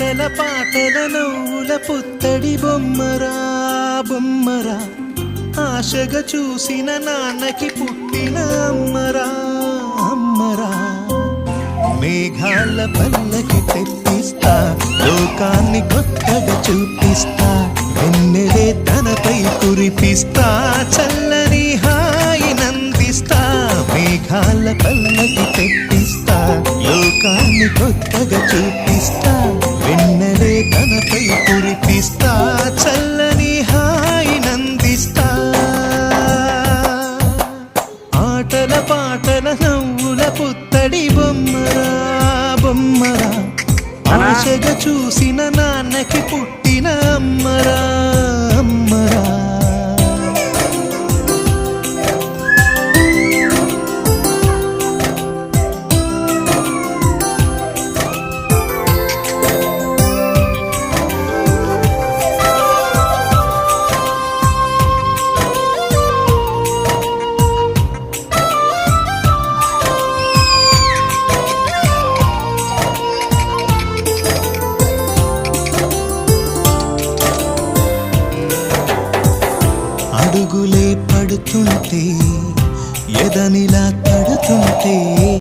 ఆటల పాటల నవ్వుల పుత్తడి బొమ్మరా బొమ్మరా ఆశగా చూసిన నాన్నకి పుట్టిన అమ్మరా అమ్మరా మేఘాల పల్లకి తెప్పిస్తా లోకాన్ని కొత్తగా చూపిస్తా వెన్నెలే తనపై కురిపిస్తా చల్లని హాయి నందిస్తా మేఘాల పల్లకి తెప్పిస్తా లోకాన్ని కొత్తగా చూపిస్తా వెన్నెలే తనపై కురిపిస్తా చల్లని హాయి నందిస్తా ఆటల పాటల నవ్వుల పుత్తడి బొమ్మరా బొమ్మరా ఆశగా చూసిన నాన్నకి పుట్టిన అమ్మరా అమ్మరా అడుగులే పడుతుంటే ఎదనిలా తడుతుంటే